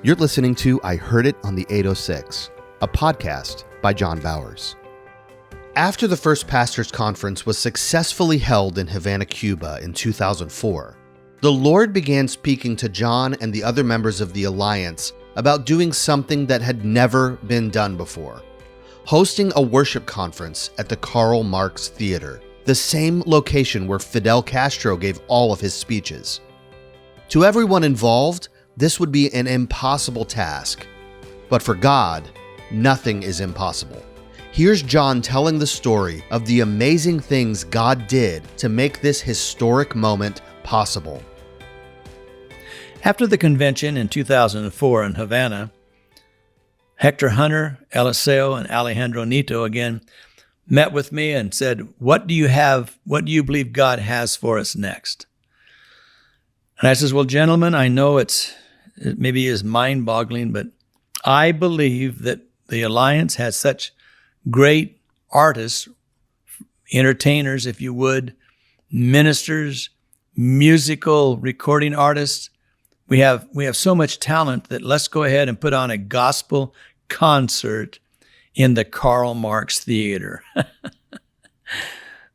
You're listening to I Heard It on the 806, a podcast by John Bowers. After the first pastors' conference was successfully held in Havana, Cuba in 2004, the Lord began speaking to John and the other members of the Alliance about doing something that had never been done before: hosting a worship conference at the Karl Marx Theater, the same location where Fidel Castro gave all of his speeches. To everyone involved, this would be an impossible task. But for God, nothing is impossible. Here's John telling the story of the amazing things God did to make this historic moment possible. After the convention in 2004 in Havana, Hector Hunter, Eliseo, and Alejandro Nito again met with me and said, what do you believe God has for us next? And I says, well, gentlemen, I know it maybe is mind-boggling, but I believe that the Alliance has such great artists, entertainers, if you would, ministers, musical recording artists. We have so much talent that let's go ahead and put on a gospel concert in the Karl Marx Theater.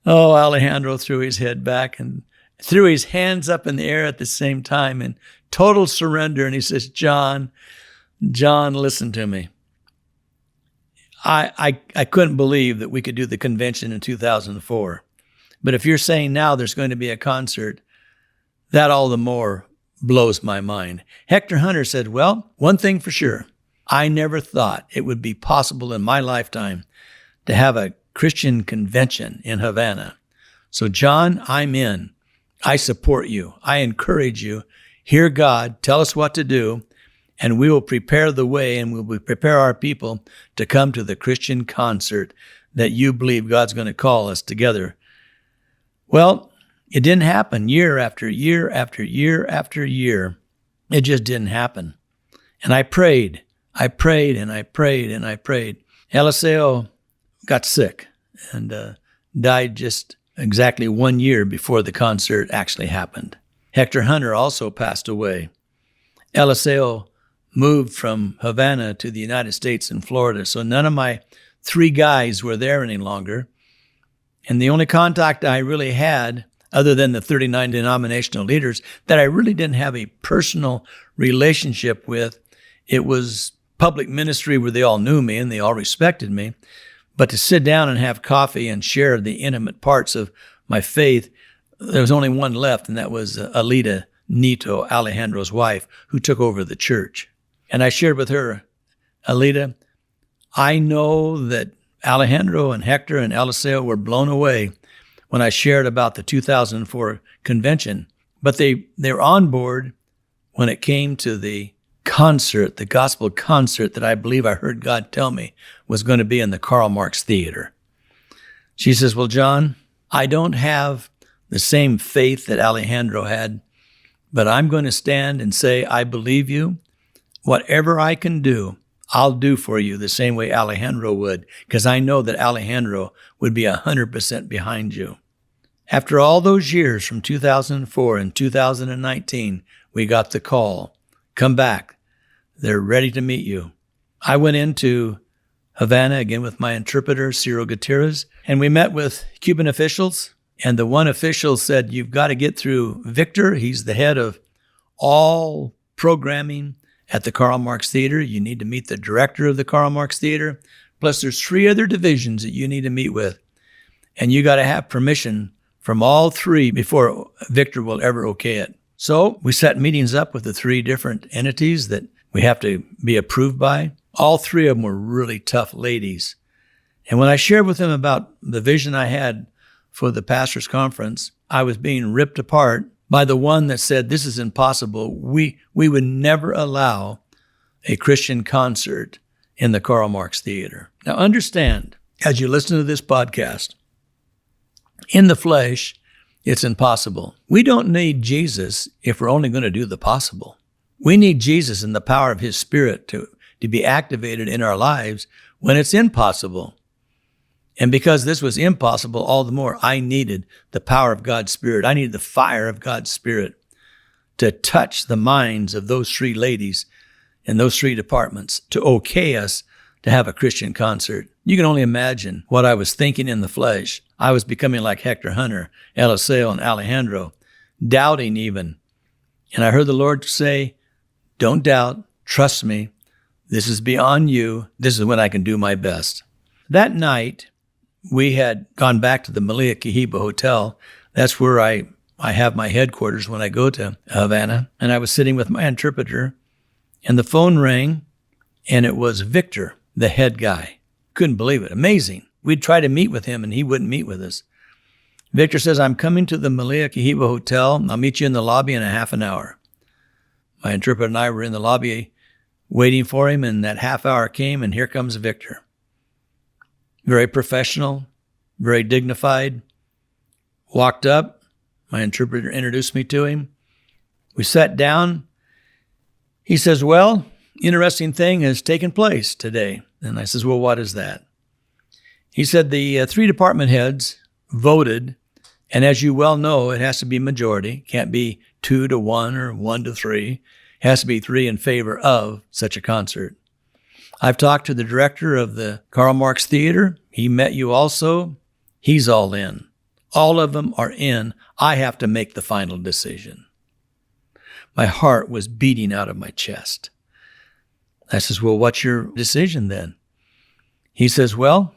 Oh, Alejandro threw his head back and threw his hands up in the air at the same time in total surrender. And he says, John, listen to me. I couldn't believe that we could do the convention in 2004. But if you're saying now there's going to be a concert, that all the more blows my mind. Hector Hunter said, well, one thing for sure, I never thought it would be possible in my lifetime to have a Christian convention in Havana. So John, I'm in. I support you. I encourage you. Hear God, tell us what to do, and we will prepare the way and we will prepare our people to come to the Christian concert that you believe God's going to call us together. Well, it didn't happen year after year after year after year. It just didn't happen. And I prayed and I prayed and I prayed. Eliseo got sick and died just exactly 1 year before the concert actually happened. Hector Hunter also passed away. Eliseo moved from Havana to the United States and Florida, so none of my three guys were there any longer. And the only contact I really had, other than the 39 denominational leaders, that I really didn't have a personal relationship with, it was public ministry where they all knew me and they all respected me. But to sit down and have coffee and share the intimate parts of my faith, there was only one left, and that was Alida Nito, Alejandro's wife, who took over the church. And I shared with her, Alida, I know that Alejandro and Hector and Eliseo were blown away when I shared about the 2004 convention, but they were on board when it came to the concert, the gospel concert that I believe I heard God tell me was going to be in the Karl Marx Theater. She says, well, John, I don't have the same faith that Alejandro had, but I'm going to stand and say, I believe you. Whatever I can do, I'll do for you the same way Alejandro would, because I know that Alejandro would be 100% behind you. After all those years from 2004 and 2019, we got the call, come back. They're ready to meet you. I went into Havana again with my interpreter, Ciro Gutierrez, and we met with Cuban officials. And the one official said, you've got to get through Victor. He's the head of all programming at the Karl Marx Theater. You need to meet the director of the Karl Marx Theater. Plus, there's 3 other divisions that you need to meet with. And you got to have permission from all 3 before Victor will ever okay it. So we set meetings up with the 3 different entities that we have to be approved by. All 3 of them were really tough ladies. And when I shared with them about the vision I had for the pastors' conference, I was being ripped apart by the one that said, this is impossible. We would never allow a Christian concert in the Karl Marx Theater. Now understand, as you listen to this podcast, in the flesh, it's impossible. We don't need Jesus if we're only going to do the possible. We need Jesus and the power of His Spirit to be activated in our lives when it's impossible. And because this was impossible, all the more I needed the power of God's Spirit. I needed the fire of God's Spirit to touch the minds of those three ladies in those three departments to okay us to have a Christian concert. You can only imagine what I was thinking in the flesh. I was becoming like Hector Hunter, Eliseo, and Alejandro, doubting even. And I heard the Lord say, don't doubt, trust me. This is beyond you. This is when I can do my best. That night, we had gone back to the Malia Cahiba Hotel. That's where I have my headquarters when I go to Havana. And I was sitting with my interpreter, and the phone rang, and it was Victor, the head guy. Couldn't believe it. Amazing. We'd try to meet with him, and he wouldn't meet with us. Victor says, I'm coming to the Malia Cahiba Hotel. I'll meet you in the lobby in a half an hour. My interpreter and I were in the lobby waiting for him, and that half hour came, and here comes Victor. Very professional, very dignified. Walked up. My interpreter introduced me to him. We sat down. He says, well, interesting thing has taken place today. And I says, well, what is that? He said the three department heads voted, and as you well know, it has to be majority. Can't be 2-1 or 1-3. It has to be 3 in favor of such a concert. I've talked to the director of the Karl Marx Theater. He met you also. He's all in. All of them are in. I have to make the final decision. My heart was beating out of my chest. I says, well, what's your decision then? He says, well,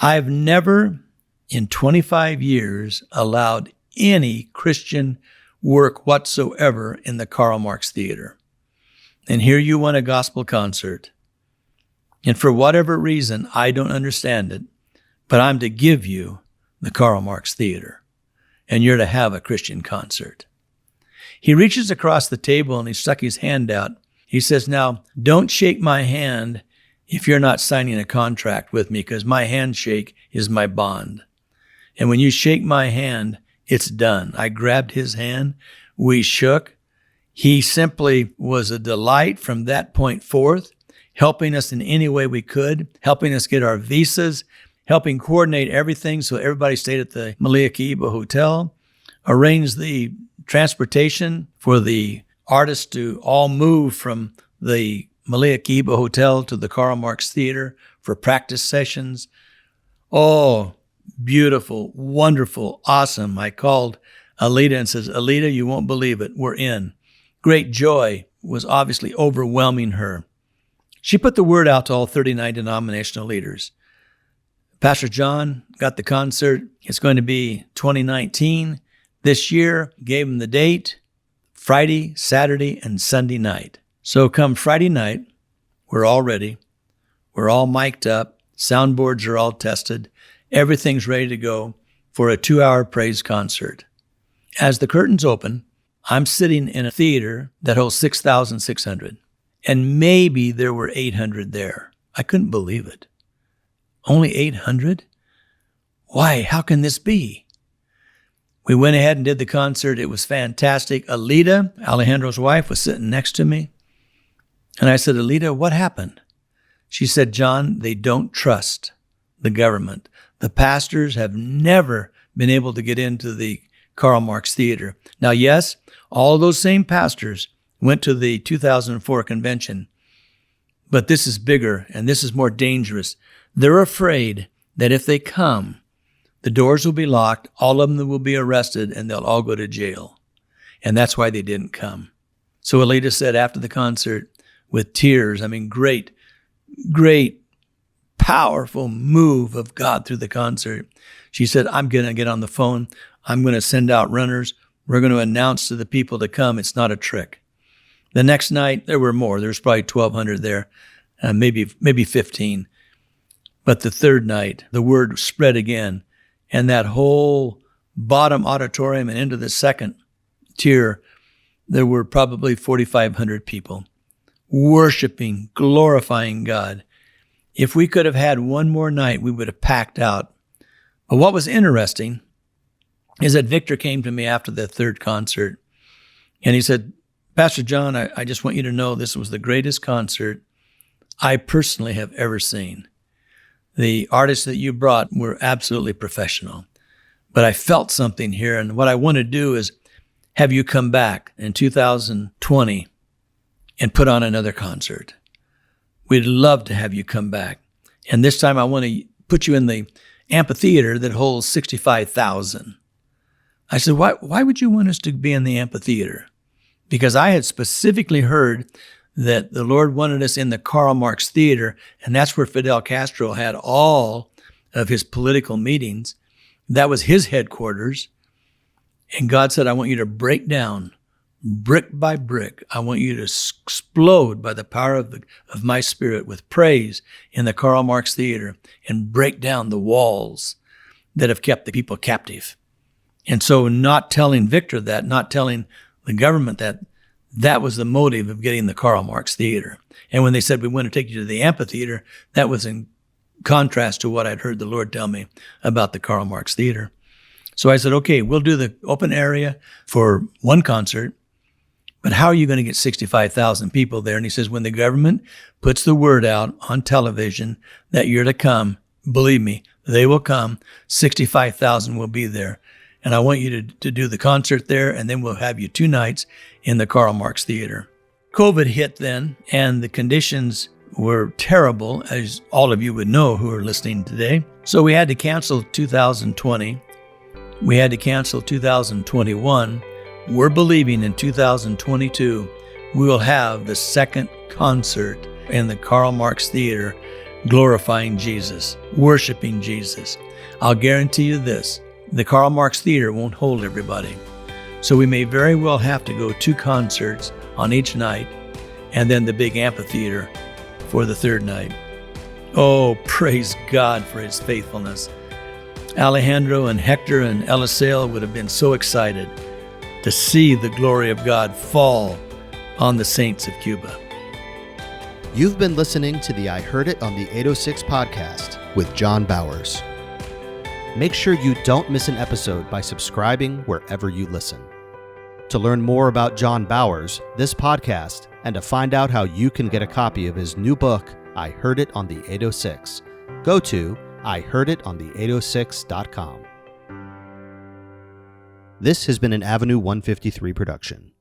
I've never in 25 years allowed any Christian work whatsoever in the Karl Marx Theater. And here you want a gospel concert. And for whatever reason, I don't understand it, but I'm to give you the Karl Marx Theater, and you're to have a Christian concert. He reaches across the table and he stuck his hand out. He says, now, don't shake my hand if you're not signing a contract with me, because my handshake is my bond. And when you shake my hand, it's done. I grabbed his hand. We shook. He simply was a delight from that point forth, helping us in any way we could, helping us get our visas, helping coordinate everything so everybody stayed at the Malia Cahiba Hotel, arranged the transportation for the artists to all move from the Malia Cahiba Hotel to the Karl Marx Theater for practice sessions. Oh, beautiful, wonderful, awesome. I called Alita and says, Alita, you won't believe it. We're in. Great joy was obviously overwhelming her. She put the word out to all 39 denominational leaders. Pastor John got the concert. It's going to be 2019. This year, gave him the date, Friday, Saturday, and Sunday night. So come Friday night, we're all ready. We're all mic'd up. Soundboards are all tested. Everything's ready to go for a 2-hour praise concert. As the curtains open, I'm sitting in a theater that holds 6,600. And maybe there were 800 there. I couldn't believe it. Only 800? Why? How can this be? We went ahead and did the concert. It was fantastic. Alita, Alejandro's wife, was sitting next to me. And I said, Alita, what happened? She said, John, they don't trust the government. The pastors have never been able to get into the Karl Marx Theater. Now, yes, all those same pastors went to the 2004 convention. But this is bigger and this is more dangerous. They're afraid that if they come, the doors will be locked, all of them will be arrested, and they'll all go to jail. And that's why they didn't come. So Alita said after the concert, with tears, great, powerful move of God through the concert. She said, I'm going to get on the phone. I'm going to send out runners. We're going to announce to the people to come. It's not a trick. The next night, there were more. There was probably 1,200 there, maybe 15. But the third night, the word spread again. And that whole bottom auditorium and into the second tier, there were probably 4,500 people worshiping, glorifying God. If we could have had one more night, we would have packed out. But what was interesting is that Victor came to me after the third concert, and he said, Pastor John, I just want you to know this was the greatest concert I personally have ever seen. The artists that you brought were absolutely professional. But I felt something here, and what I want to do is have you come back in 2020 and put on another concert. We'd love to have you come back. And this time I want to put you in the amphitheater that holds 65,000. I said, why would you want us to be in the amphitheater? Because I had specifically heard that the Lord wanted us in the Karl Marx Theater, and that's where Fidel Castro had all of his political meetings. That was his headquarters. And God said, I want you to break down brick by brick. I want you to explode by the power of my Spirit with praise in the Karl Marx Theater and break down the walls that have kept the people captive. And so not telling Victor that, not telling the government that was the motive of getting the Karl Marx Theater. And when they said, we want to take you to the amphitheater, that was in contrast to what I'd heard the Lord tell me about the Karl Marx Theater. So I said, okay, we'll do the open area for one concert, but how are you going to get 65,000 people there? And he says, when the government puts the word out on television that you're to come, believe me, they will come. 65,000 will be there. And I want you to do the concert there, and then we'll have you 2 nights in the Karl Marx Theater. COVID hit then, and the conditions were terrible, as all of you would know who are listening today. So we had to cancel 2020. We had to cancel 2021. We're believing in 2022, we will have the second concert in the Karl Marx Theater, glorifying Jesus, worshiping Jesus. I'll guarantee you this, the Karl Marx Theater won't hold everybody. So we may very well have to go 2 concerts on each night, and then the big amphitheater for the 3rd night. Oh, praise God for his faithfulness. Alejandro and Hector and Eliseo would have been so excited to see the glory of God fall on the saints of Cuba. You've been listening to the I Heard It on the 806 podcast with John Bowers. Make sure you don't miss an episode by subscribing wherever you listen. To learn more about John Bowers, this podcast, and to find out how you can get a copy of his new book, I Heard It on the 806, go to ihearditonthe806.com. This has been an Avenue 153 production.